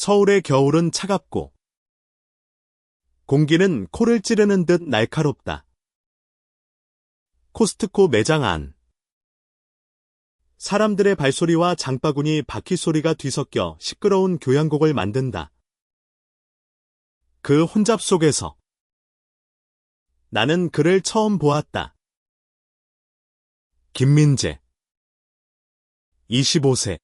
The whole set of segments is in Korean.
서울의 겨울은 차갑고 공기는 코를 찌르는 듯 날카롭다. 코스트코 매장 안. 사람들의 발소리와 장바구니 바퀴 소리가 뒤섞여 시끄러운 교향곡을 만든다. 그 혼잡 속에서 나는 그를 처음 보았다. 김민재 25세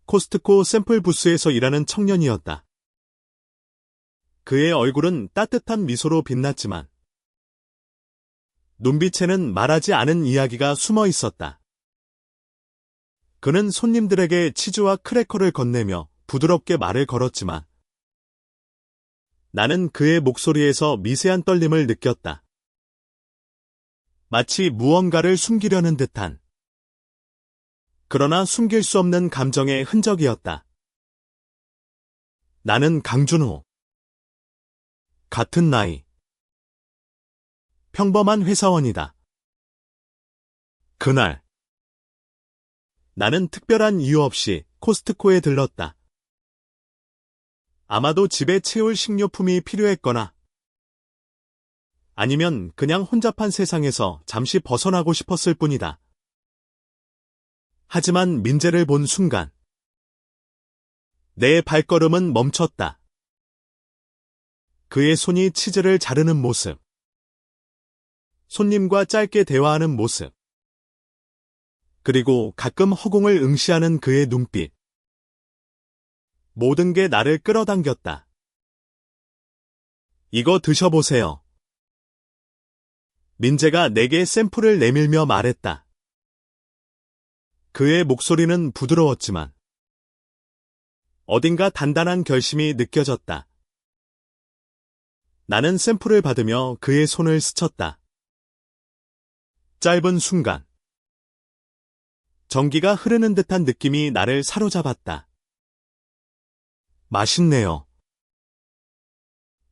코스트코 샘플 부스에서 일하는 청년이었다. 그의 얼굴은 따뜻한 미소로 빛났지만 눈빛에는 말하지 않은 이야기가 숨어 있었다. 그는 손님들에게 치즈와 크래커를 건네며 부드럽게 말을 걸었지만 나는 그의 목소리에서 미세한 떨림을 느꼈다. 마치 무언가를 숨기려는 듯한, 그러나 숨길 수 없는 감정의 흔적이었다. 나는 강준호. 같은 나이. 평범한 회사원이다. 그날 나는 특별한 이유 없이 코스트코에 들렀다. 아마도 집에 채울 식료품이 필요했거나 아니면 그냥 혼잡한 세상에서 잠시 벗어나고 싶었을 뿐이다. 하지만 민재를 본 순간 내 발걸음은 멈췄다. 그의 손이 치즈를 자르는 모습, 손님과 짧게 대화하는 모습, 그리고 가끔 허공을 응시하는 그의 눈빛. 모든 게 나를 끌어당겼다. 이거 드셔보세요. 민재가 내게 샘플을 내밀며 말했다. 그의 목소리는 부드러웠지만 어딘가 단단한 결심이 느껴졌다. 나는 샘플을 받으며 그의 손을 스쳤다. 짧은 순간 전기가 흐르는 듯한 느낌이 나를 사로잡았다. 맛있네요.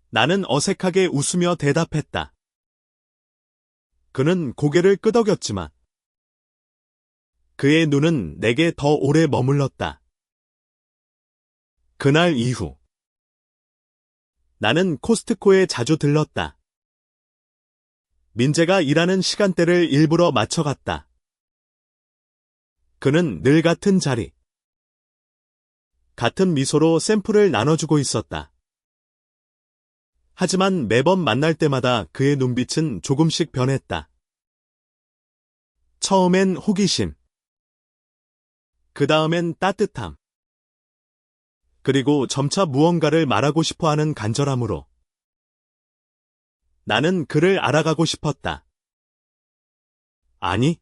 나는 어색하게 웃으며 대답했다. 그는 고개를 끄덕였지만 그의 눈은 내게 더 오래 머물렀다. 그날 이후 나는 코스트코에 자주 들렀다. 민재가 일하는 시간대를 일부러 맞춰갔다. 그는 늘 같은 자리, 같은 미소로 샘플을 나눠주고 있었다. 하지만 매번 만날 때마다 그의 눈빛은 조금씩 변했다. 처음엔 호기심, 그 다음엔 따뜻함, 그리고 점차 무언가를 말하고 싶어하는 간절함으로 나는 그를 알아가고 싶었다. 아니,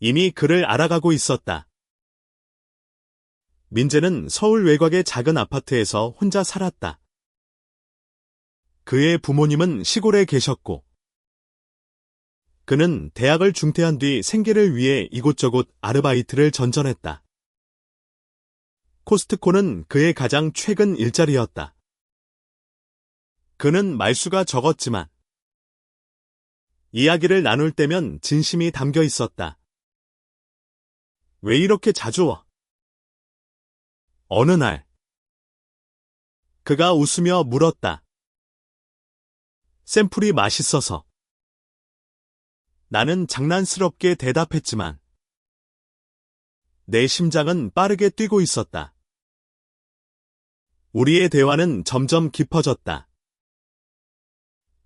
이미 그를 알아가고 있었다. 민재는 서울 외곽의 작은 아파트에서 혼자 살았다. 그의 부모님은 시골에 계셨고 그는 대학을 중퇴한 뒤 생계를 위해 이곳저곳 아르바이트를 전전했다. 코스트코는 그의 가장 최근 일자리였다. 그는 말수가 적었지만 이야기를 나눌 때면 진심이 담겨 있었다. 왜 이렇게 자주 와? 어느 날 그가 웃으며 물었다. 샘플이 맛있어서. 나는 장난스럽게 대답했지만 내 심장은 빠르게 뛰고 있었다. 우리의 대화는 점점 깊어졌다.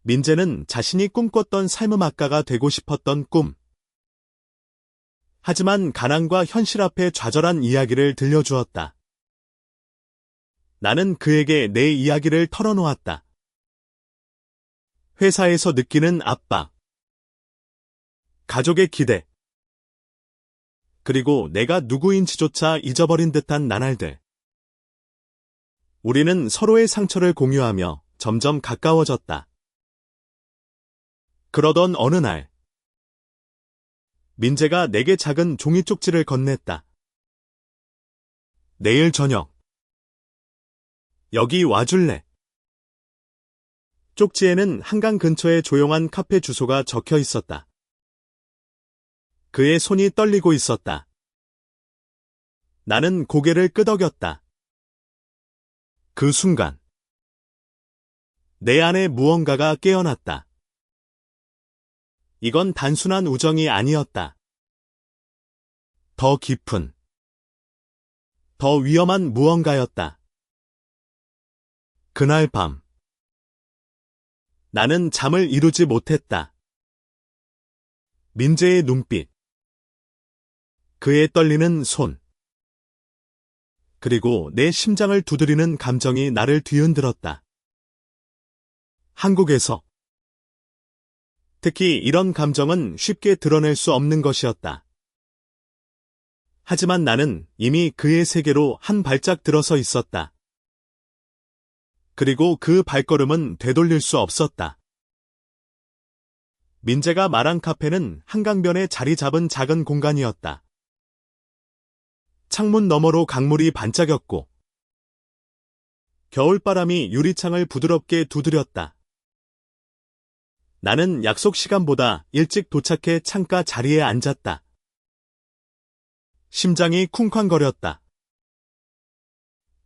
민재는 자신이 꿈꿨던 삶음악가가 되고 싶었던 꿈. 하지만 가난과 현실 앞에 좌절한 이야기를 들려주었다. 나는 그에게 내 이야기를 털어놓았다. 회사에서 느끼는 압박, 가족의 기대, 그리고 내가 누구인지조차 잊어버린 듯한 나날들. 우리는 서로의 상처를 공유하며 점점 가까워졌다. 그러던 어느 날, 민재가 내게 작은 종이 쪽지를 건넸다. 내일 저녁, 여기 와줄래? 쪽지에는 한강 근처의 조용한 카페 주소가 적혀 있었다. 그의 손이 떨리고 있었다. 나는 고개를 끄덕였다. 그 순간 내 안에 무언가가 깨어났다. 이건 단순한 우정이 아니었다. 더 깊은, 더 위험한 무언가였다. 그날 밤 나는 잠을 이루지 못했다. 민재의 눈빛, 그의 떨리는 손, 그리고 내 심장을 두드리는 감정이 나를 뒤흔들었다. 한국에서 특히 이런 감정은 쉽게 드러낼 수 없는 것이었다. 하지만 나는 이미 그의 세계로 한 발짝 들어서 있었다. 그리고 그 발걸음은 되돌릴 수 없었다. 민재가 말한 카페는 한강변에 자리 잡은 작은 공간이었다. 창문 너머로 강물이 반짝였고 겨울바람이 유리창을 부드럽게 두드렸다. 나는 약속 시간보다 일찍 도착해 창가 자리에 앉았다. 심장이 쿵쾅거렸다.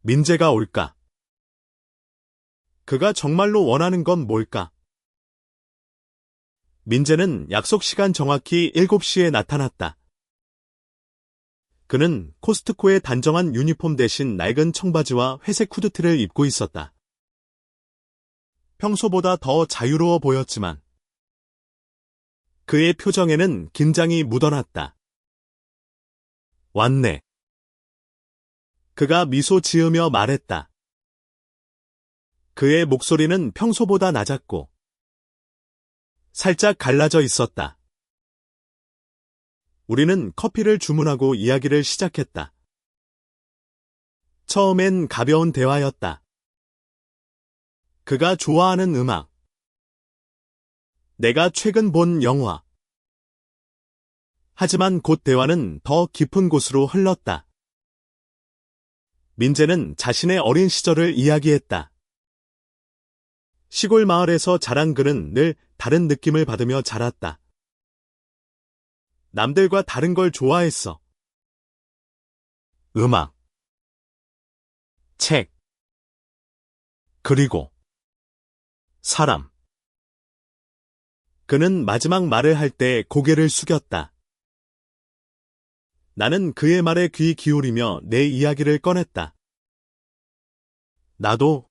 민재가 올까? 그가 정말로 원하는 건 뭘까? 민재는 약속 시간 정확히 7시에 나타났다. 그는 코스트코의 단정한 유니폼 대신 낡은 청바지와 회색 후드티를 입고 있었다. 평소보다 더 자유로워 보였지만 그의 표정에는 긴장이 묻어났다. 왔네. 그가 미소 지으며 말했다. 그의 목소리는 평소보다 낮았고 살짝 갈라져 있었다. 우리는 커피를 주문하고 이야기를 시작했다. 처음엔 가벼운 대화였다. 그가 좋아하는 음악, 내가 최근 본 영화. 하지만 곧 대화는 더 깊은 곳으로 흘렀다. 민재는 자신의 어린 시절을 이야기했다. 시골 마을에서 자란 그는 늘 다른 느낌을 받으며 자랐다. 남들과 다른 걸 좋아했어. 음악, 책, 그리고 사람. 그는 마지막 말을 할 때 고개를 숙였다. 나는 그의 말에 귀 기울이며 내 이야기를 꺼냈다. 나도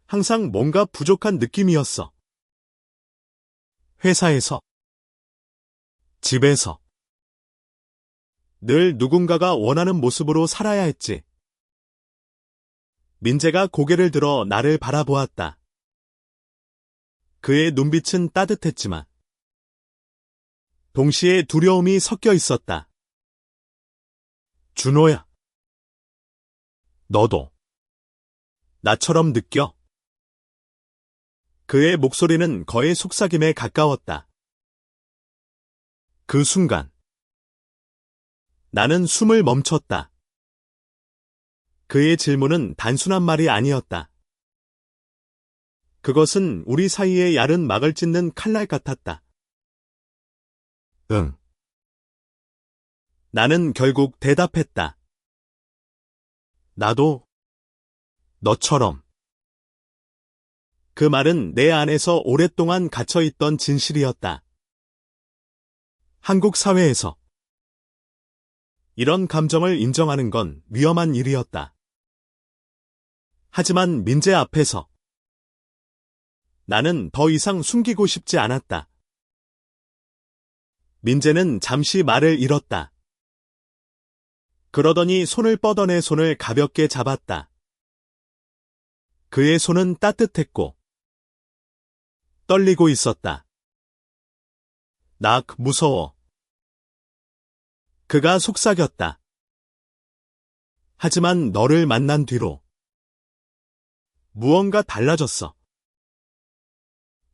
항상 뭔가 부족한 느낌이었어. 회사에서, 집에서. 늘 누군가가 원하는 모습으로 살아야 했지. 민재가 고개를 들어 나를 바라보았다. 그의 눈빛은 따뜻했지만 동시에 두려움이 섞여 있었다. 준호야. 너도 나처럼 느껴? 그의 목소리는 거의 속삭임에 가까웠다. 그 순간 나는 숨을 멈췄다. 그의 질문은 단순한 말이 아니었다. 그것은 우리 사이의 얇은 막을 찢는 칼날 같았다. 응. 나는 결국 대답했다. 나도 너처럼. 그 말은 내 안에서 오랫동안 갇혀있던 진실이었다. 한국 사회에서 이런 감정을 인정하는 건 위험한 일이었다. 하지만 민재 앞에서 나는 더 이상 숨기고 싶지 않았다. 민재는 잠시 말을 잃었다. 그러더니 손을 뻗어 내 손을 가볍게 잡았다. 그의 손은 따뜻했고 떨리고 있었다. 나 무서워. 그가 속삭였다. 하지만 너를 만난 뒤로 무언가 달라졌어.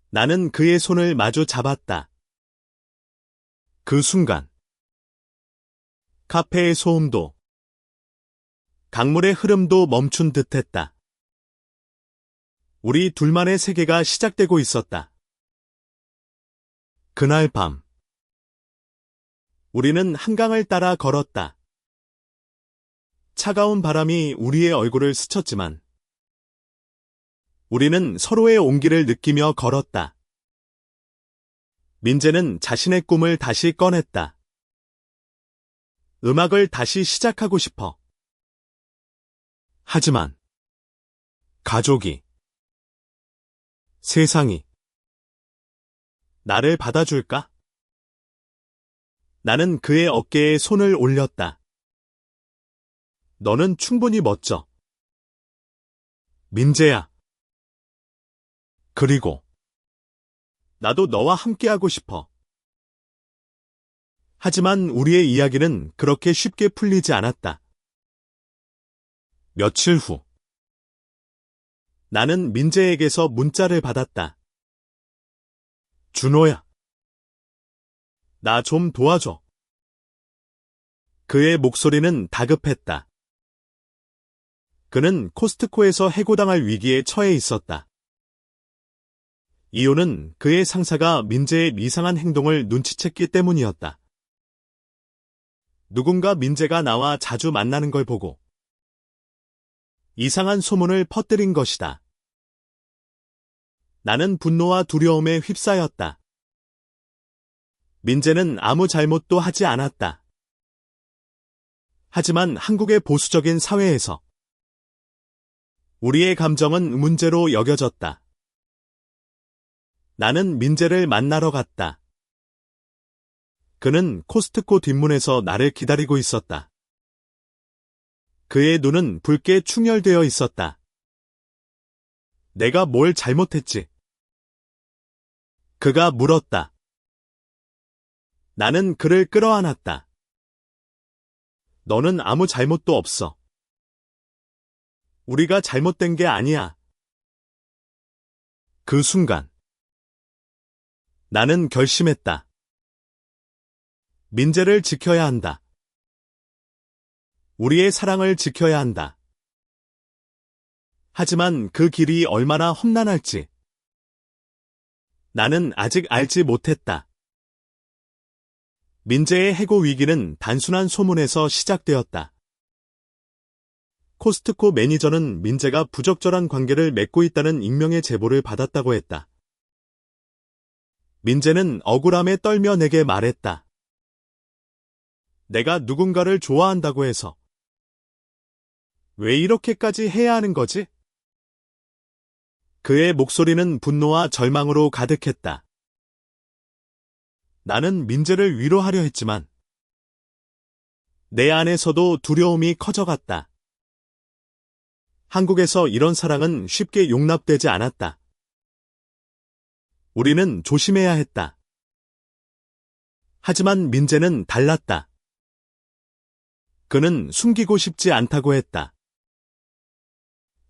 나는 그의 손을 마주 잡았다. 그 순간 카페의 소음도 강물의 흐름도 멈춘 듯했다. 우리 둘만의 세계가 시작되고 있었다. 그날 밤 우리는 한강을 따라 걸었다. 차가운 바람이 우리의 얼굴을 스쳤지만 우리는 서로의 온기를 느끼며 걸었다. 민재는 자신의 꿈을 다시 꺼냈다. 음악을 다시 시작하고 싶어. 하지만 가족이, 세상이 나를 받아줄까? 나는 그의 어깨에 손을 올렸다. 너는 충분히 멋져. 민재야. 그리고 나도 너와 함께하고 싶어. 하지만 우리의 이야기는 그렇게 쉽게 풀리지 않았다. 며칠 후, 나는 민재에게서 문자를 받았다. 준호야. 나 좀 도와줘. 그의 목소리는 다급했다. 그는 코스트코에서 해고당할 위기에 처해 있었다. 이유는 그의 상사가 민재의 이상한 행동을 눈치챘기 때문이었다. 누군가 민재가 나와 자주 만나는 걸 보고 이상한 소문을 퍼뜨린 것이다. 나는 분노와 두려움에 휩싸였다. 민재는 아무 잘못도 하지 않았다. 하지만 한국의 보수적인 사회에서 우리의 감정은 문제로 여겨졌다. 나는 민재를 만나러 갔다. 그는 코스트코 뒷문에서 나를 기다리고 있었다. 그의 눈은 붉게 충혈되어 있었다. 내가 뭘 잘못했지? 그가 물었다. 나는 그를 끌어안았다. 너는 아무 잘못도 없어. 우리가 잘못된 게 아니야. 그 순간 나는 결심했다. 민재를 지켜야 한다. 우리의 사랑을 지켜야 한다. 하지만 그 길이 얼마나 험난할지 나는 아직 알지 못했다. 민재의 해고 위기는 단순한 소문에서 시작되었다. 코스트코 매니저는 민재가 부적절한 관계를 맺고 있다는 익명의 제보를 받았다고 했다. 민재는 억울함에 떨며 내게 말했다. 내가 누군가를 좋아한다고 해서 왜 이렇게까지 해야 하는 거지? 그의 목소리는 분노와 절망으로 가득했다. 나는 민재를 위로하려 했지만 내 안에서도 두려움이 커져갔다. 한국에서 이런 사랑은 쉽게 용납되지 않았다. 우리는 조심해야 했다. 하지만 민재는 달랐다. 그는 숨기고 싶지 않다고 했다.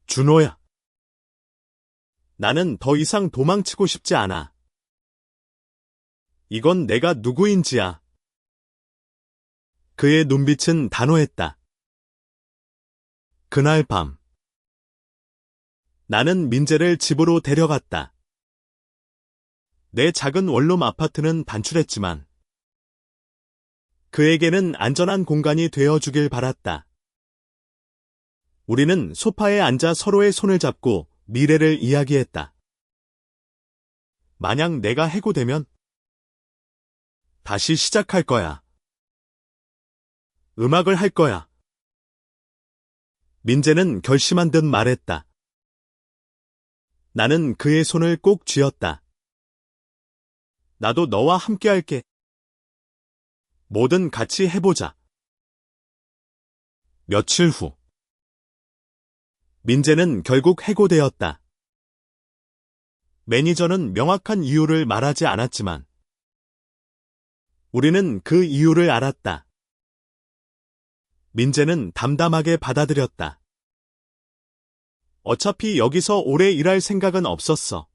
준호야. 나는 더 이상 도망치고 싶지 않아. 이건 내가 누구인지야. 그의 눈빛은 단호했다. 그날 밤 나는 민재를 집으로 데려갔다. 내 작은 원룸 아파트는 단출했지만 그에게는 안전한 공간이 되어주길 바랐다. 우리는 소파에 앉아 서로의 손을 잡고 미래를 이야기했다. 만약 내가 해고되면 다시 시작할 거야. 음악을 할 거야. 민재는 결심한 듯 말했다. 나는 그의 손을 꼭 쥐었다. 나도 너와 함께 할게. 뭐든 같이 해보자. 며칠 후 민재는 결국 해고되었다. 매니저는 명확한 이유를 말하지 않았지만 우리는 그 이유를 알았다. 민재는 담담하게 받아들였다. 어차피 여기서 오래 일할 생각은 없었어.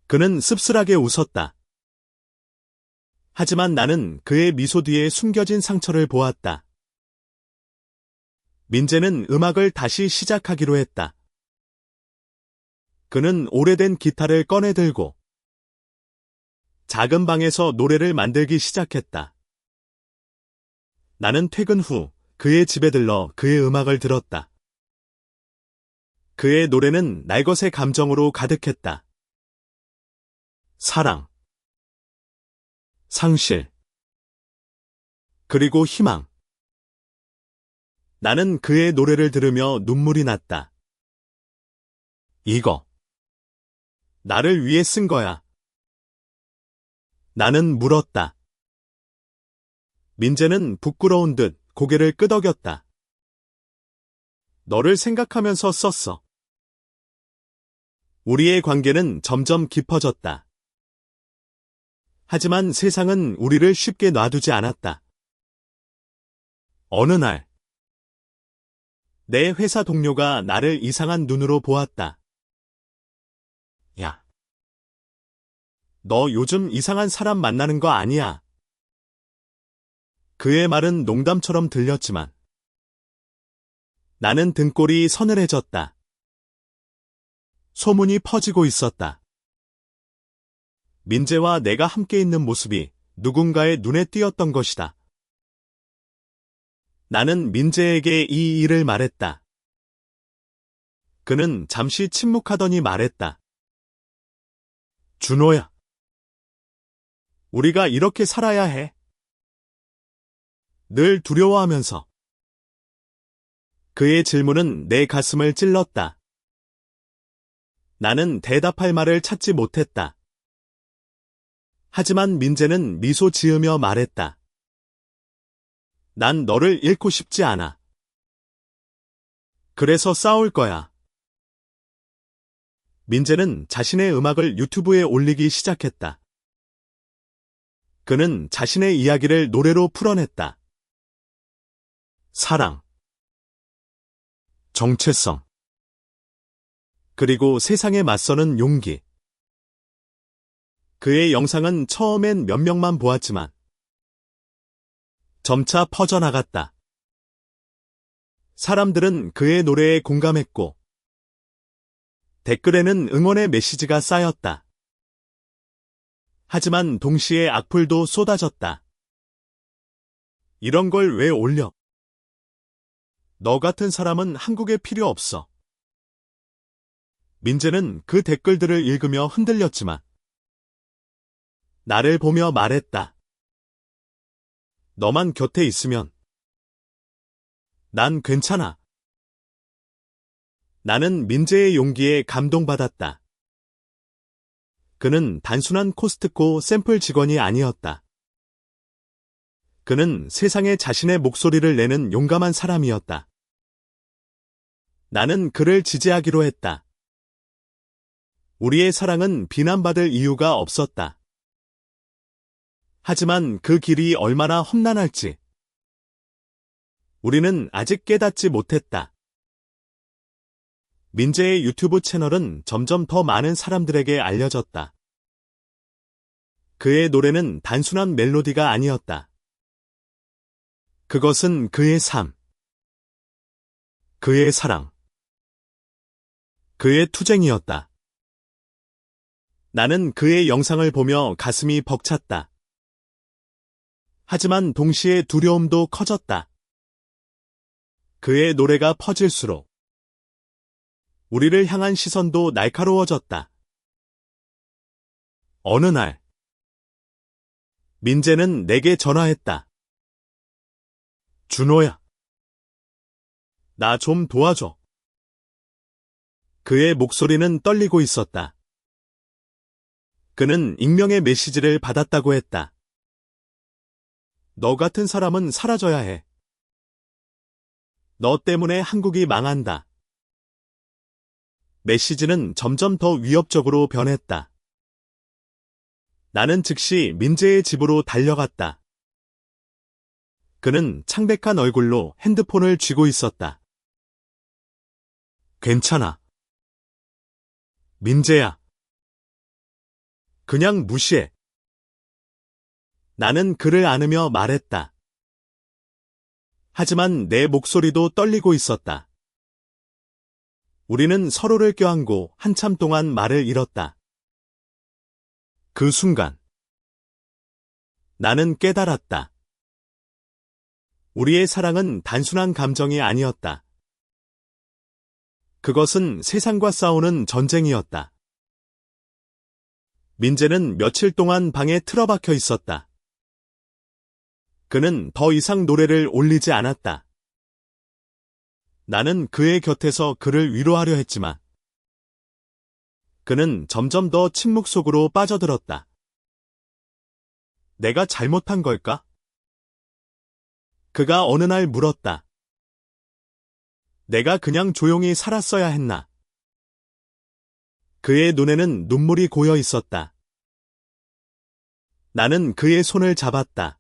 그는 씁쓸하게 웃었다. 하지만 나는 그의 미소 뒤에 숨겨진 상처를 보았다. 민재는 음악을 다시 시작하기로 했다. 그는 오래된 기타를 꺼내 들고 작은 방에서 노래를 만들기 시작했다. 나는 퇴근 후 그의 집에 들러 그의 음악을 들었다. 그의 노래는 날것의 감정으로 가득했다. 사랑, 상실, 그리고 희망. 나는 그의 노래를 들으며 눈물이 났다. 이거, 나를 위해 쓴 거야. 나는 물었다. 민재는 부끄러운 듯 고개를 끄덕였다. 너를 생각하면서 썼어. 우리의 관계는 점점 깊어졌다. 하지만 세상은 우리를 쉽게 놔두지 않았다. 어느 날, 내 회사 동료가 나를 이상한 눈으로 보았다. 야, 너 요즘 이상한 사람 만나는 거 아니야? 그의 말은 농담처럼 들렸지만 나는 등골이 서늘해졌다. 소문이 퍼지고 있었다. 민재와 내가 함께 있는 모습이 누군가의 눈에 띄었던 것이다. 나는 민재에게 이 일을 말했다. 그는 잠시 침묵하더니 말했다. 준호야, 우리가 이렇게 살아야 해. 늘 두려워하면서. 그의 질문은 내 가슴을 찔렀다. 나는 대답할 말을 찾지 못했다. 하지만 민재는 미소 지으며 말했다. 난 너를 잃고 싶지 않아. 그래서 싸울 거야. 민재는 자신의 음악을 유튜브에 올리기 시작했다. 그는 자신의 이야기를 노래로 풀어냈다. 사랑, 정체성, 그리고 세상에 맞서는 용기. 그의 영상은 처음엔 몇 명만 보았지만 점차 퍼져나갔다. 사람들은 그의 노래에 공감했고 댓글에는 응원의 메시지가 쌓였다. 하지만 동시에 악플도 쏟아졌다. 이런 걸 왜 올려? 너 같은 사람은 한국에 필요 없어. 민재는 그 댓글들을 읽으며 흔들렸지만 나를 보며 말했다. 너만 곁에 있으면 난 괜찮아. 나는 민재의 용기에 감동받았다. 그는 단순한 코스트코 샘플 직원이 아니었다. 그는 세상에 자신의 목소리를 내는 용감한 사람이었다. 나는 그를 지지하기로 했다. 우리의 사랑은 비난받을 이유가 없었다. 하지만 그 길이 얼마나 험난할지 우리는 아직 깨닫지 못했다. 민재의 유튜브 채널은 점점 더 많은 사람들에게 알려졌다. 그의 노래는 단순한 멜로디가 아니었다. 그것은 그의 삶, 그의 사랑, 그의 투쟁이었다. 나는 그의 영상을 보며 가슴이 벅찼다. 하지만 동시에 두려움도 커졌다. 그의 노래가 퍼질수록 우리를 향한 시선도 날카로워졌다. 어느 날, 민재는 내게 전화했다. 준호야, 나 좀 도와줘. 그의 목소리는 떨리고 있었다. 그는 익명의 메시지를 받았다고 했다. 너 같은 사람은 사라져야 해. 너 때문에 한국이 망한다. 메시지는 점점 더 위협적으로 변했다. 나는 즉시 민재의 집으로 달려갔다. 그는 창백한 얼굴로 핸드폰을 쥐고 있었다. 괜찮아. 민재야. 그냥 무시해. 나는 그를 안으며 말했다. 하지만 내 목소리도 떨리고 있었다. 우리는 서로를 껴안고 한참 동안 말을 잃었다. 그 순간 나는 깨달았다. 우리의 사랑은 단순한 감정이 아니었다. 그것은 세상과 싸우는 전쟁이었다. 민재는 며칠 동안 방에 틀어박혀 있었다. 그는 더 이상 노래를 올리지 않았다. 나는 그의 곁에서 그를 위로하려 했지만 그는 점점 더 침묵 속으로 빠져들었다. 내가 잘못한 걸까? 그가 어느 날 물었다. 내가 그냥 조용히 살았어야 했나? 그의 눈에는 눈물이 고여 있었다. 나는 그의 손을 잡았다.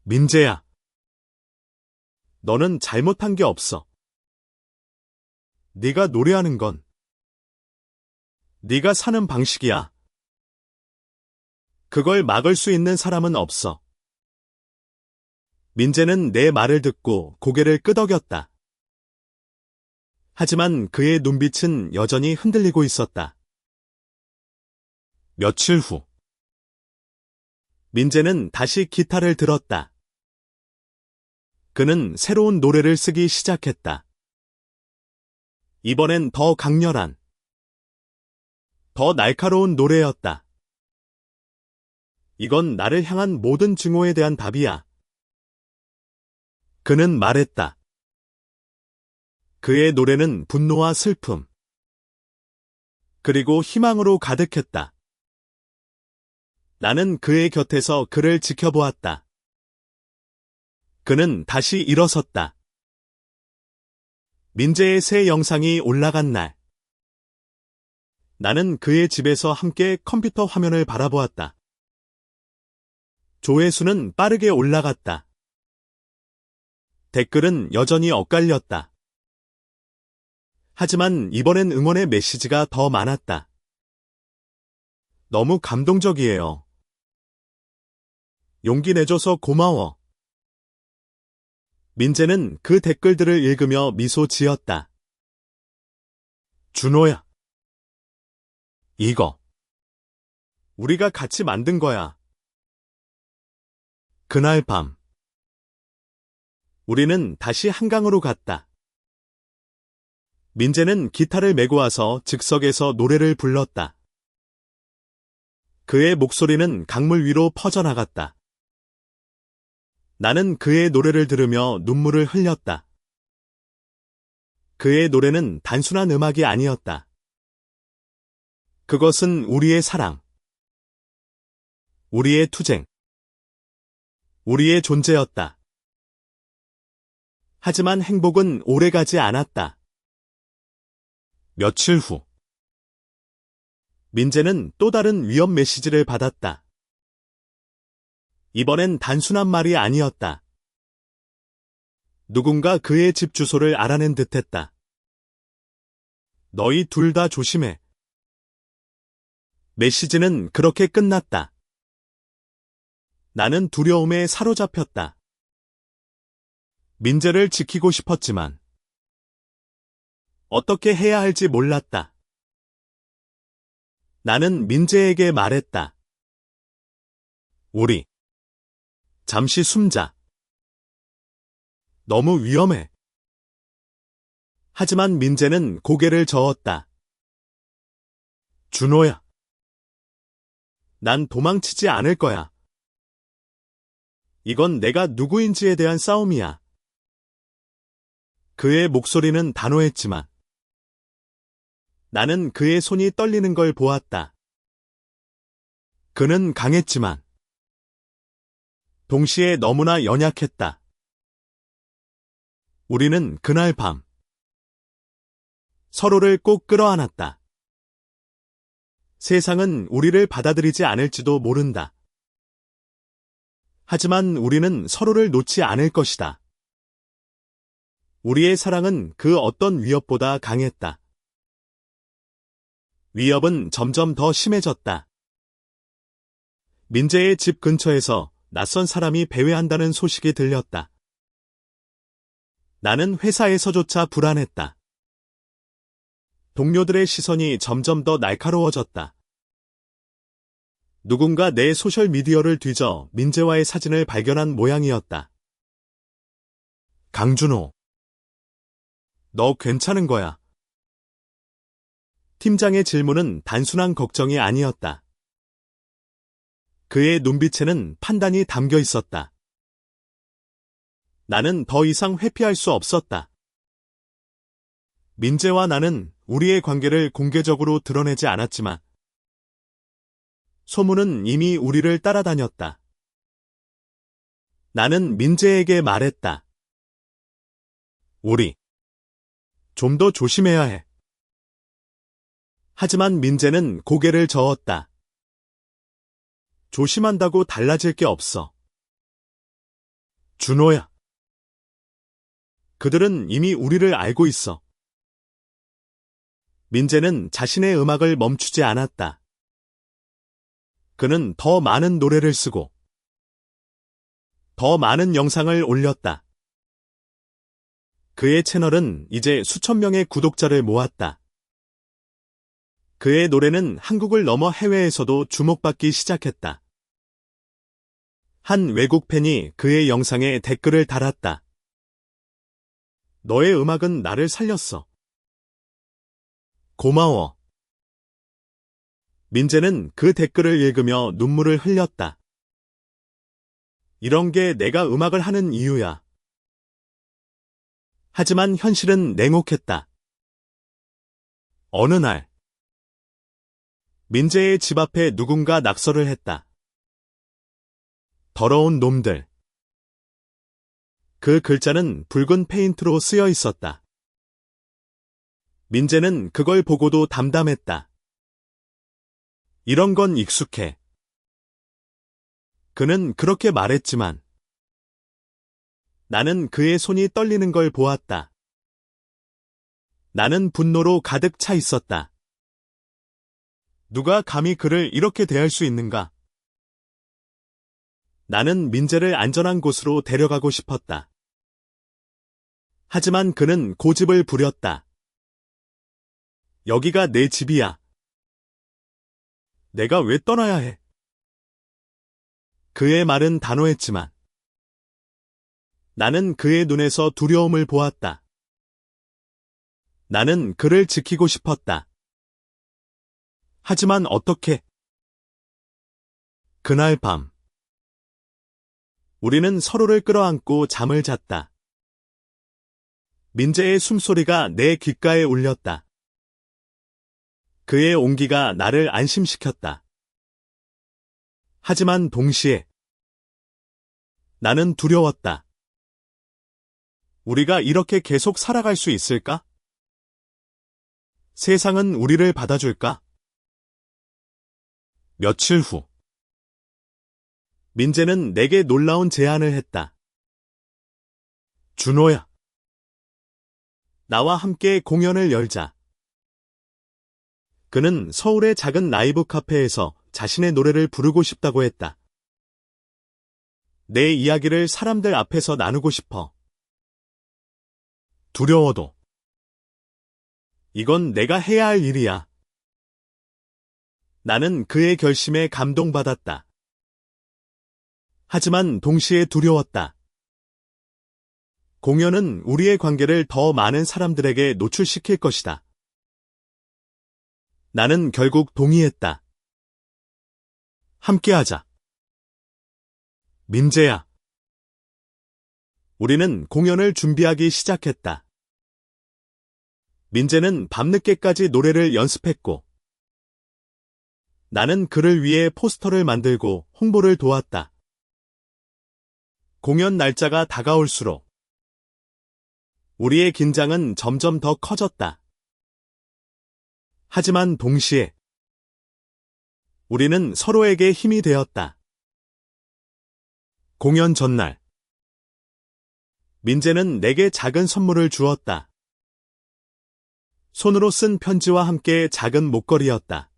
민재야. 너는 잘못한 게 없어. 네가 노래하는 건 네가 사는 방식이야. 그걸 막을 수 있는 사람은 없어. 민재는 내 말을 듣고 고개를 끄덕였다. 하지만 그의 눈빛은 여전히 흔들리고 있었다. 며칠 후, 민재는 다시 기타를 들었다. 그는 새로운 노래를 쓰기 시작했다. 이번엔 더 강렬한, 더 날카로운 노래였다. 이건 나를 향한 모든 증오에 대한 답이야. 그는 말했다. 그의 노래는 분노와 슬픔, 그리고 희망으로 가득했다. 나는 그의 곁에서 그를 지켜보았다. 그는 다시 일어섰다. 민재의 새 영상이 올라간 날. 나는 그의 집에서 함께 컴퓨터 화면을 바라보았다. 조회수는 빠르게 올라갔다. 댓글은 여전히 엇갈렸다. 하지만 이번엔 응원의 메시지가 더 많았다. 너무 감동적이에요. 용기 내줘서 고마워. 민재는 그 댓글들을 읽으며 미소 지었다. 준호야. 이거. 우리가 같이 만든 거야. 그날 밤. 우리는 다시 한강으로 갔다. 민재는 기타를 메고 와서 즉석에서 노래를 불렀다. 그의 목소리는 강물 위로 퍼져나갔다. 나는 그의 노래를 들으며 눈물을 흘렸다. 그의 노래는 단순한 음악이 아니었다. 그것은 우리의 사랑, 우리의 투쟁, 우리의 존재였다. 하지만 행복은 오래가지 않았다. 며칠 후, 민재는 또 다른 위험 메시지를 받았다. 이번엔 단순한 말이 아니었다. 누군가 그의 집 주소를 알아낸 듯했다. 너희 둘 다 조심해. 메시지는 그렇게 끝났다. 나는 두려움에 사로잡혔다. 민재를 지키고 싶었지만 어떻게 해야 할지 몰랐다. 나는 민재에게 말했다. 우리 잠시 숨자. 너무 위험해. 하지만 민재는 고개를 저었다. 준호야. 난 도망치지 않을 거야. 이건 내가 누구인지에 대한 싸움이야. 그의 목소리는 단호했지만 나는 그의 손이 떨리는 걸 보았다. 그는 강했지만 동시에 너무나 연약했다. 우리는 그날 밤 서로를 꼭 끌어안았다. 세상은 우리를 받아들이지 않을지도 모른다. 하지만 우리는 서로를 놓지 않을 것이다. 우리의 사랑은 그 어떤 위협보다 강했다. 위협은 점점 더 심해졌다. 민재의 집 근처에서 낯선 사람이 배회한다는 소식이 들렸다. 나는 회사에서조차 불안했다. 동료들의 시선이 점점 더 날카로워졌다. 누군가 내 소셜미디어를 뒤져 민재와의 사진을 발견한 모양이었다. 강준호. 너 괜찮은 거야? 팀장의 질문은 단순한 걱정이 아니었다. 그의 눈빛에는 판단이 담겨 있었다. 나는 더 이상 회피할 수 없었다. 민재와 나는 우리의 관계를 공개적으로 드러내지 않았지만 소문은 이미 우리를 따라다녔다. 나는 민재에게 말했다. 우리 좀 더 조심해야 해. 하지만 민재는 고개를 저었다. 조심한다고 달라질 게 없어. 준호야. 그들은 이미 우리를 알고 있어. 민재는 자신의 음악을 멈추지 않았다. 그는 더 많은 노래를 쓰고 더 많은 영상을 올렸다. 그의 채널은 이제 수천 명의 구독자를 모았다. 그의 노래는 한국을 넘어 해외에서도 주목받기 시작했다. 한 외국 팬이 그의 영상에 댓글을 달았다. 너의 음악은 나를 살렸어. 고마워. 민재는 그 댓글을 읽으며 눈물을 흘렸다. 이런 게 내가 음악을 하는 이유야. 하지만 현실은 냉혹했다. 어느 날, 민재의 집 앞에 누군가 낙서를 했다. 더러운 놈들. 그 글자는 붉은 페인트로 쓰여 있었다. 민재는 그걸 보고도 담담했다. 이런 건 익숙해. 그는 그렇게 말했지만 나는 그의 손이 떨리는 걸 보았다. 나는 분노로 가득 차 있었다. 누가 감히 그를 이렇게 대할 수 있는가? 나는 민재를 안전한 곳으로 데려가고 싶었다. 하지만 그는 고집을 부렸다. 여기가 내 집이야. 내가 왜 떠나야 해? 그의 말은 단호했지만 나는 그의 눈에서 두려움을 보았다. 나는 그를 지키고 싶었다. 하지만 어떻게? 그날 밤 우리는 서로를 끌어안고 잠을 잤다. 민재의 숨소리가 내 귓가에 울렸다. 그의 온기가 나를 안심시켰다. 하지만 동시에 나는 두려웠다. 우리가 이렇게 계속 살아갈 수 있을까? 세상은 우리를 받아줄까? 며칠 후 민재는 내게 놀라운 제안을 했다. 준호야. 나와 함께 공연을 열자. 그는 서울의 작은 라이브 카페에서 자신의 노래를 부르고 싶다고 했다. 내 이야기를 사람들 앞에서 나누고 싶어. 두려워도. 이건 내가 해야 할 일이야. 나는 그의 결심에 감동받았다. 하지만 동시에 두려웠다. 공연은 우리의 관계를 더 많은 사람들에게 노출시킬 것이다. 나는 결국 동의했다. 함께하자. 민재야. 우리는 공연을 준비하기 시작했다. 민재는 밤늦게까지 노래를 연습했고 나는 그를 위해 포스터를 만들고 홍보를 도왔다. 공연 날짜가 다가올수록 우리의 긴장은 점점 더 커졌다. 하지만 동시에 우리는 서로에게 힘이 되었다. 공연 전날 민재는 내게 작은 선물을 주었다. 손으로 쓴 편지와 함께 작은 목걸이였다.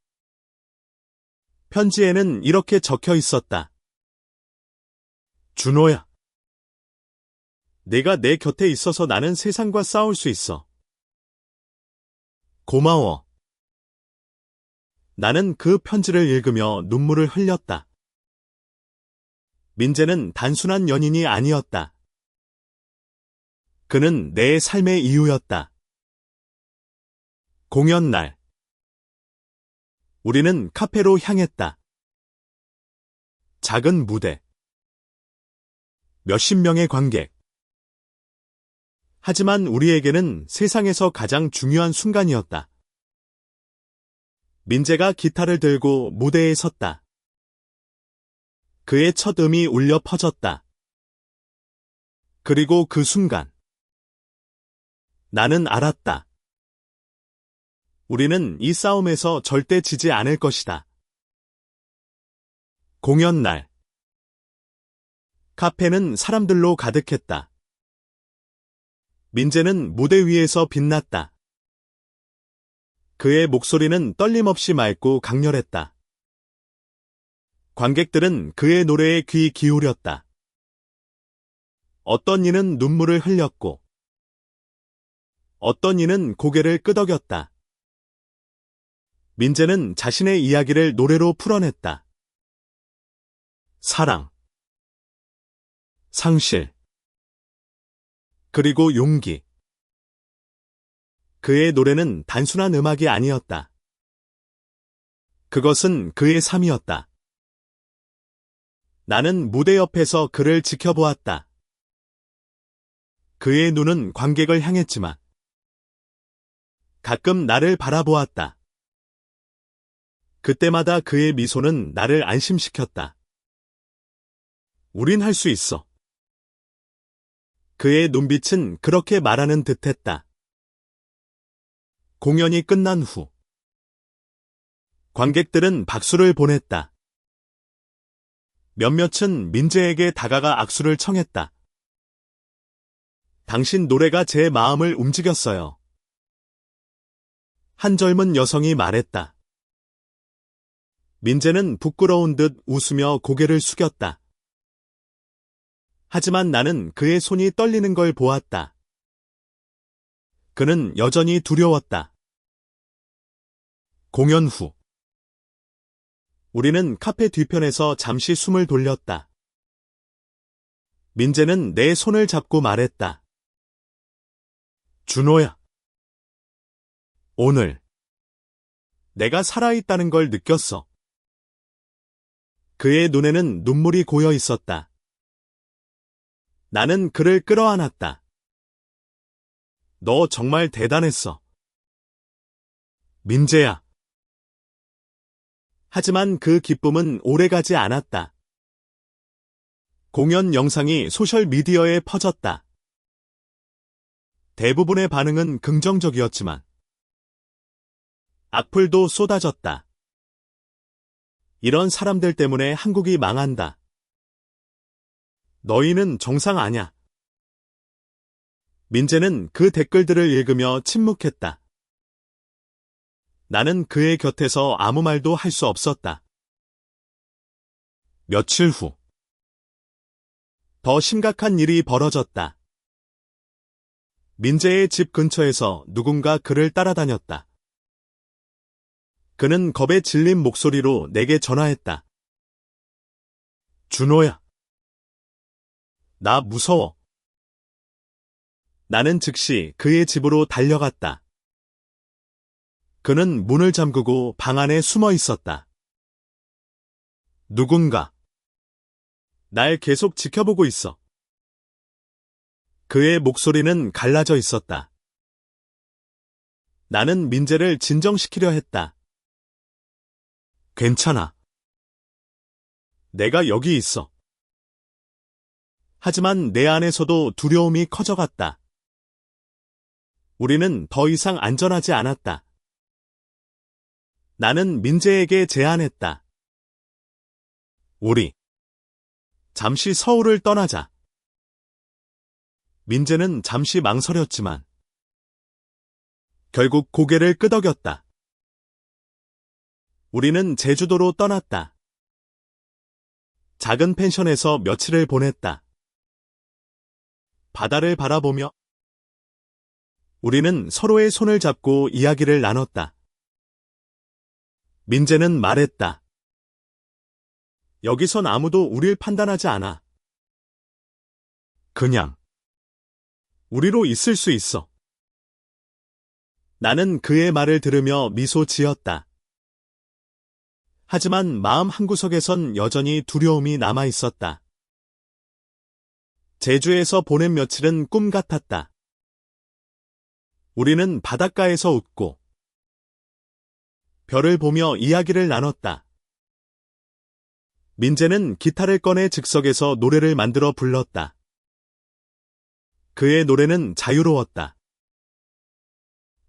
편지에는 이렇게 적혀 있었다. 준호야. 네가 내 곁에 있어서 나는 세상과 싸울 수 있어. 고마워. 나는 그 편지를 읽으며 눈물을 흘렸다. 민재는 단순한 연인이 아니었다. 그는 내 삶의 이유였다. 공연 날. 우리는 카페로 향했다. 작은 무대. 몇십 명의 관객. 하지만 우리에게는 세상에서 가장 중요한 순간이었다. 민재가 기타를 들고 무대에 섰다. 그의 첫 음이 울려 퍼졌다. 그리고 그 순간 나는 알았다. 우리는 이 싸움에서 절대 지지 않을 것이다. 공연 날. 카페는 사람들로 가득했다. 민재는 무대 위에서 빛났다. 그의 목소리는 떨림없이 맑고 강렬했다. 관객들은 그의 노래에 귀 기울였다. 어떤 이는 눈물을 흘렸고, 어떤 이는 고개를 끄덕였다. 민재는 자신의 이야기를 노래로 풀어냈다. 사랑, 상실, 그리고 용기. 그의 노래는 단순한 음악이 아니었다. 그것은 그의 삶이었다. 나는 무대 옆에서 그를 지켜보았다. 그의 눈은 관객을 향했지만 가끔 나를 바라보았다. 그때마다 그의 미소는 나를 안심시켰다. 우린 할 수 있어. 그의 눈빛은 그렇게 말하는 듯했다. 공연이 끝난 후 관객들은 박수를 보냈다. 몇몇은 민재에게 다가가 악수를 청했다. 당신 노래가 제 마음을 움직였어요. 한 젊은 여성이 말했다. 민재는 부끄러운 듯 웃으며 고개를 숙였다. 하지만 나는 그의 손이 떨리는 걸 보았다. 그는 여전히 두려웠다. 공연 후 우리는 카페 뒤편에서 잠시 숨을 돌렸다. 민재는 내 손을 잡고 말했다. 준호야. 오늘 내가 살아있다는 걸 느꼈어. 그의 눈에는 눈물이 고여 있었다. 나는 그를 끌어안았다. 너 정말 대단했어. 민재야. 하지만 그 기쁨은 오래가지 않았다. 공연 영상이 소셜미디어에 퍼졌다. 대부분의 반응은 긍정적이었지만 악플도 쏟아졌다. 이런 사람들 때문에 한국이 망한다. 너희는 정상 아냐. 민재는 그 댓글들을 읽으며 침묵했다. 나는 그의 곁에서 아무 말도 할 수 없었다. 며칠 후 더 심각한 일이 벌어졌다. 민재의 집 근처에서 누군가 그를 따라다녔다. 그는 겁에 질린 목소리로 내게 전화했다. 준호야. 나 무서워. 나는 즉시 그의 집으로 달려갔다. 그는 문을 잠그고 방 안에 숨어 있었다. 누군가 날 계속 지켜보고 있어. 그의 목소리는 갈라져 있었다. 나는 민재를 진정시키려 했다. 괜찮아. 내가 여기 있어. 하지만 내 안에서도 두려움이 커져갔다. 우리는 더 이상 안전하지 않았다. 나는 민재에게 제안했다. 우리 잠시 서울을 떠나자. 민재는 잠시 망설였지만 결국 고개를 끄덕였다. 우리는 제주도로 떠났다. 작은 펜션에서 며칠을 보냈다. 바다를 바라보며 우리는 서로의 손을 잡고 이야기를 나눴다. 민재는 말했다. 여기선 아무도 우릴 판단하지 않아. 그냥 우리로 있을 수 있어. 나는 그의 말을 들으며 미소 지었다. 하지만 마음 한구석에선 여전히 두려움이 남아 있었다. 제주에서 보낸 며칠은 꿈 같았다. 우리는 바닷가에서 웃고 별을 보며 이야기를 나눴다. 민재는 기타를 꺼내 즉석에서 노래를 만들어 불렀다. 그의 노래는 자유로웠다.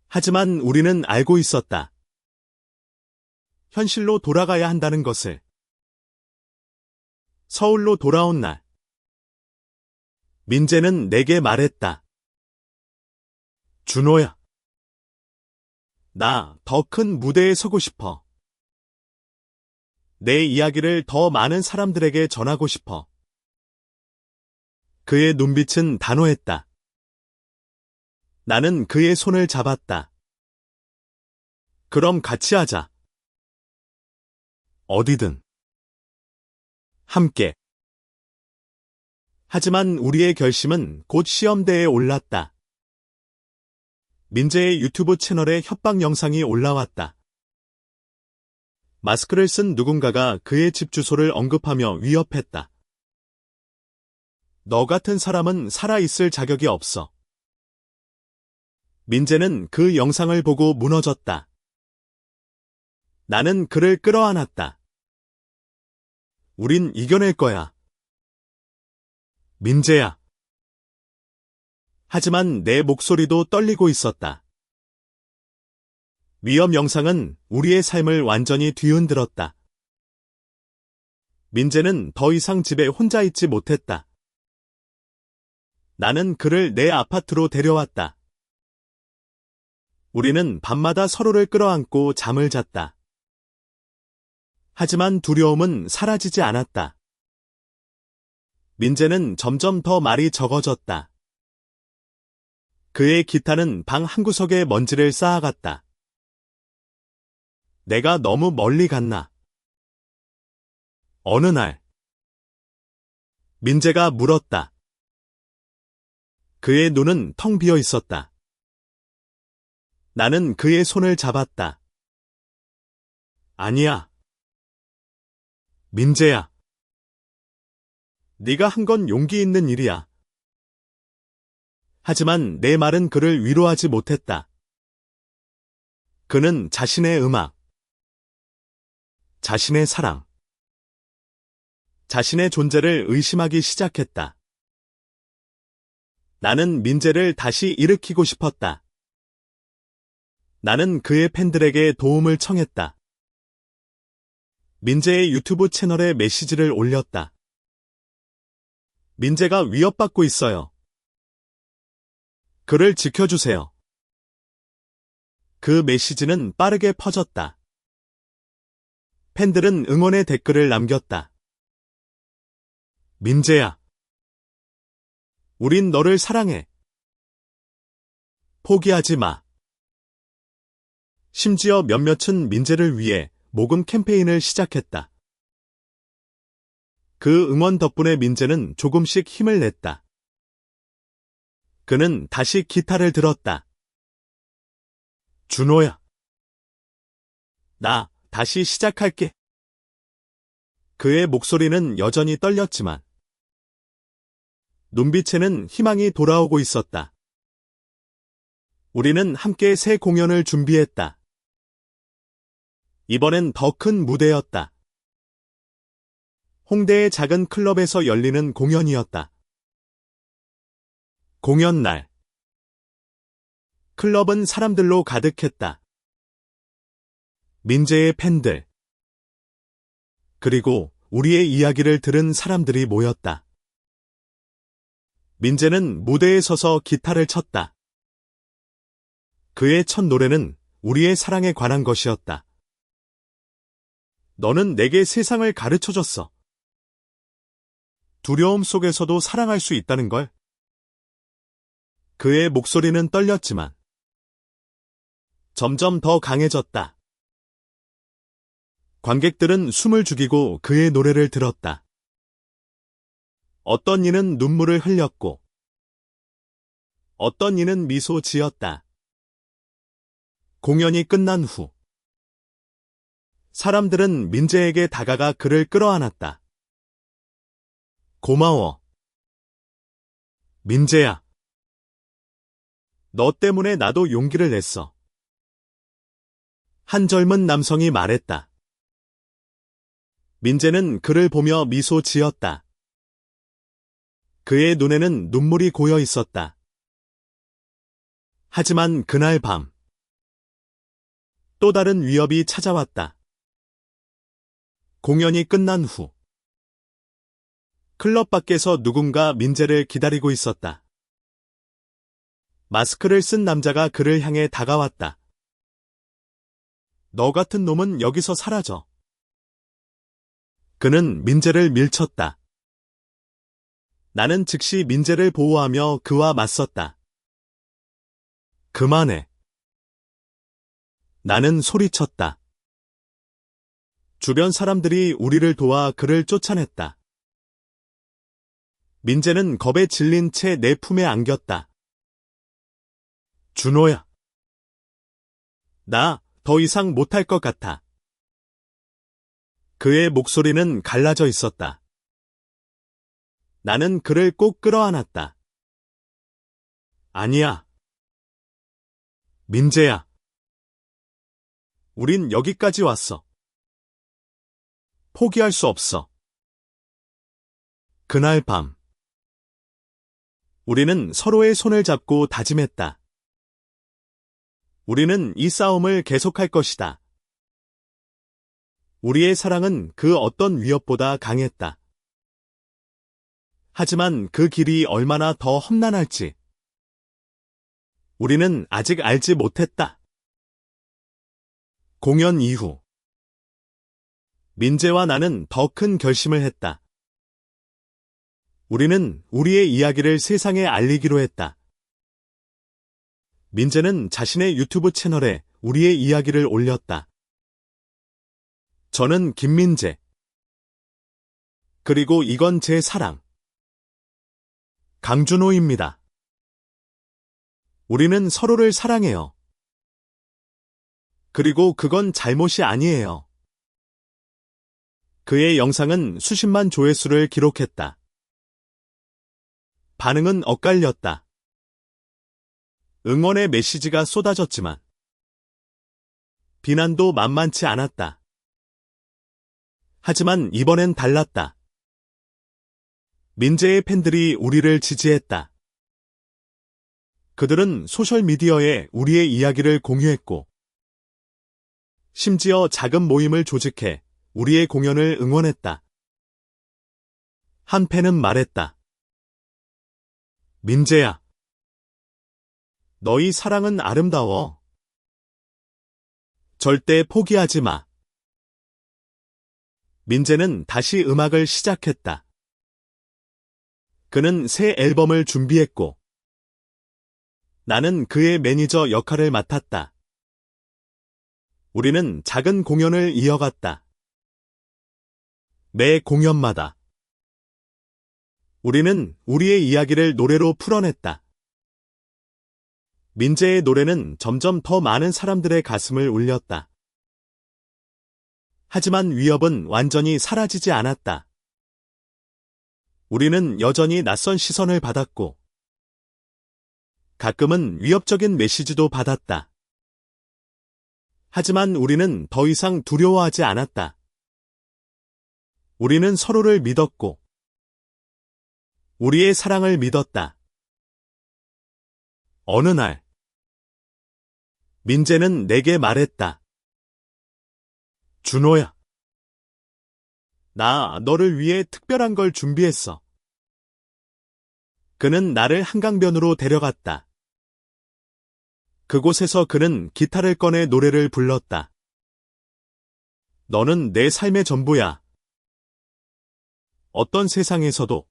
하지만 우리는 알고 있었다. 현실로 돌아가야 한다는 것을. 서울로 돌아온 날, 민재는 내게 말했다. 준호야, 나 더 큰 무대에 서고 싶어. 내 이야기를 더 많은 사람들에게 전하고 싶어. 그의 눈빛은 단호했다. 나는 그의 손을 잡았다. 그럼 같이 하자. 어디든. 함께. 하지만 우리의 결심은 곧 시험대에 올랐다. 민재의 유튜브 채널에 협박 영상이 올라왔다. 마스크를 쓴 누군가가 그의 집 주소를 언급하며 위협했다. 너 같은 사람은 살아있을 자격이 없어. 민재는 그 영상을 보고 무너졌다. 나는 그를 끌어안았다. 우린 이겨낼 거야. 민재야. 하지만 내 목소리도 떨리고 있었다. 위협 영상은 우리의 삶을 완전히 뒤흔들었다. 민재는 더 이상 집에 혼자 있지 못했다. 나는 그를 내 아파트로 데려왔다. 우리는 밤마다 서로를 끌어안고 잠을 잤다. 하지만 두려움은 사라지지 않았다. 민재는 점점 더 말이 적어졌다. 그의 기타는 방 한구석에 먼지를 쌓아갔다. 내가 너무 멀리 갔나? 어느 날, 민재가 물었다. 그의 눈은 텅 비어 있었다. 나는 그의 손을 잡았다. 아니야. 민재야. 네가 한 건 용기 있는 일이야. 하지만 내 말은 그를 위로하지 못했다. 그는 자신의 음악, 자신의 사랑, 자신의 존재를 의심하기 시작했다. 나는 민재를 다시 일으키고 싶었다. 나는 그의 팬들에게 도움을 청했다. 민재의 유튜브 채널에 메시지를 올렸다. 민재가 위협받고 있어요. 그를 지켜주세요. 그 메시지는 빠르게 퍼졌다. 팬들은 응원의 댓글을 남겼다. 민재야. 우린 너를 사랑해. 포기하지 마. 심지어 몇몇은 민재를 위해 모금 캠페인을 시작했다. 그 응원 덕분에 민재는 조금씩 힘을 냈다. 그는 다시 기타를 들었다. 준호야. 나 다시 시작할게. 그의 목소리는 여전히 떨렸지만 눈빛에는 희망이 돌아오고 있었다. 우리는 함께 새 공연을 준비했다. 이번엔 더 큰 무대였다. 홍대의 작은 클럽에서 열리는 공연이었다. 공연 날. 클럽은 사람들로 가득했다. 민재의 팬들. 그리고 우리의 이야기를 들은 사람들이 모였다. 민재는 무대에 서서 기타를 쳤다. 그의 첫 노래는 우리의 사랑에 관한 것이었다. 너는 내게 세상을 가르쳐줬어. 두려움 속에서도 사랑할 수 있다는 걸. 그의 목소리는 떨렸지만 점점 더 강해졌다. 관객들은 숨을 죽이고 그의 노래를 들었다. 어떤 이는 눈물을 흘렸고 어떤 이는 미소 지었다. 공연이 끝난 후 사람들은 민재에게 다가가 그를 끌어안았다. 고마워. 민재야. 너 때문에 나도 용기를 냈어. 한 젊은 남성이 말했다. 민재는 그를 보며 미소 지었다. 그의 눈에는 눈물이 고여 있었다. 하지만 그날 밤, 또 다른 위협이 찾아왔다. 공연이 끝난 후, 클럽 밖에서 누군가 민재를 기다리고 있었다. 마스크를 쓴 남자가 그를 향해 다가왔다. 너 같은 놈은 여기서 사라져. 그는 민재를 밀쳤다. 나는 즉시 민재를 보호하며 그와 맞섰다. 그만해. 나는 소리쳤다. 주변 사람들이 우리를 도와 그를 쫓아냈다. 민재는 겁에 질린 채 내 품에 안겼다. 준호야. 나 더 이상 못할 것 같아. 그의 목소리는 갈라져 있었다. 나는 그를 꼭 끌어안았다. 아니야. 민재야. 우린 여기까지 왔어. 포기할 수 없어. 그날 밤, 우리는 서로의 손을 잡고 다짐했다. 우리는 이 싸움을 계속할 것이다. 우리의 사랑은 그 어떤 위협보다 강했다. 하지만 그 길이 얼마나 더 험난할지 우리는 아직 알지 못했다. 공연 이후 민재와 나는 더 큰 결심을 했다. 우리는 우리의 이야기를 세상에 알리기로 했다. 민재는 자신의 유튜브 채널에 우리의 이야기를 올렸다. 저는 김민재. 그리고 이건 제 사랑. 강준호입니다. 우리는 서로를 사랑해요. 그리고 그건 잘못이 아니에요. 그의 영상은 수십만 조회수를 기록했다. 반응은 엇갈렸다. 응원의 메시지가 쏟아졌지만 비난도 만만치 않았다. 하지만 이번엔 달랐다. 민재의 팬들이 우리를 지지했다. 그들은 소셜미디어에 우리의 이야기를 공유했고 심지어 작은 모임을 조직해 우리의 공연을 응원했다. 한 팬은 말했다. 민재야. 너희 사랑은 아름다워. 절대 포기하지 마. 민재는 다시 음악을 시작했다. 그는 새 앨범을 준비했고 나는 그의 매니저 역할을 맡았다. 우리는 작은 공연을 이어갔다. 매 공연마다 우리는 우리의 이야기를 노래로 풀어냈다. 민재의 노래는 점점 더 많은 사람들의 가슴을 울렸다. 하지만 위협은 완전히 사라지지 않았다. 우리는 여전히 낯선 시선을 받았고 가끔은 위협적인 메시지도 받았다. 하지만 우리는 더 이상 두려워하지 않았다. 우리는 서로를 믿었고 우리의 사랑을 믿었다. 어느 날 민재는 내게 말했다. 준호야. 나 너를 위해 특별한 걸 준비했어. 그는 나를 한강변으로 데려갔다. 그곳에서 그는 기타를 꺼내 노래를 불렀다. 너는 내 삶의 전부야. 어떤 세상에서도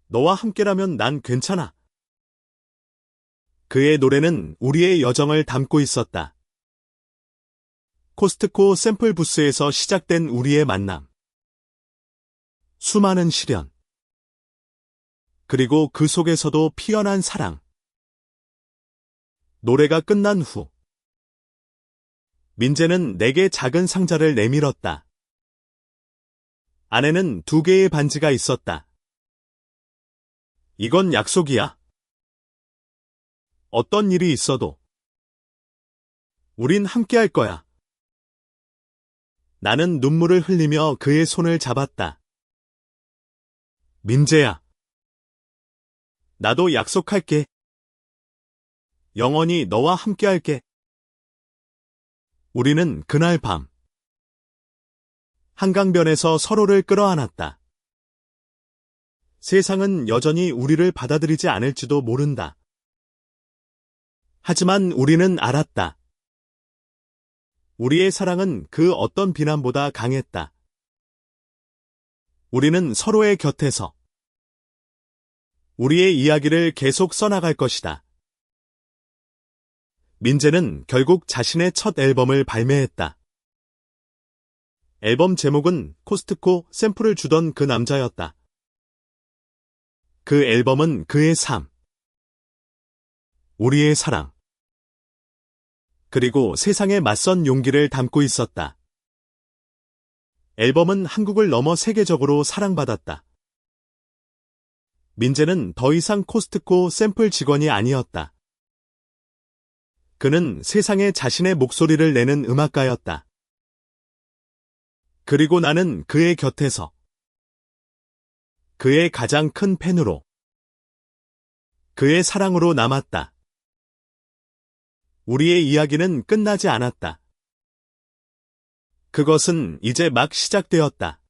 너와 함께라면 난 괜찮아. 그의 노래는 우리의 여정을 담고 있었다. 코스트코 샘플 부스에서 시작된 우리의 만남. 수많은 시련. 그리고 그 속에서도 피어난 사랑. 노래가 끝난 후 민재는 내게 작은 상자를 내밀었다. 안에는 2개의 반지가 있었다. 이건 약속이야. 어떤 일이 있어도 우린 함께 할 거야. 나는 눈물을 흘리며 그의 손을 잡았다. 민재야. 나도 약속할게. 영원히 너와 함께 할게. 우리는 그날 밤 한강변에서 서로를 끌어안았다. 세상은 여전히 우리를 받아들이지 않을지도 모른다. 하지만 우리는 알았다. 우리의 사랑은 그 어떤 비난보다 강했다. 우리는 서로의 곁에서 우리의 이야기를 계속 써나갈 것이다. 민재는 결국 자신의 첫 앨범을 발매했다. 앨범 제목은 코스트코 샘플을 주던 그 남자였다. 그 앨범은 그의 삶, 우리의 사랑, 그리고 세상에 맞선 용기를 담고 있었다. 앨범은 한국을 넘어 세계적으로 사랑받았다. 민재는 더 이상 코스트코 샘플 직원이 아니었다. 그는 세상에 자신의 목소리를 내는 음악가였다. 그리고 나는 그의 곁에서 그의 가장 큰 팬으로 그의 사랑으로 남았다. 우리의 이야기는 끝나지 않았다. 그것은 이제 막 시작되었다.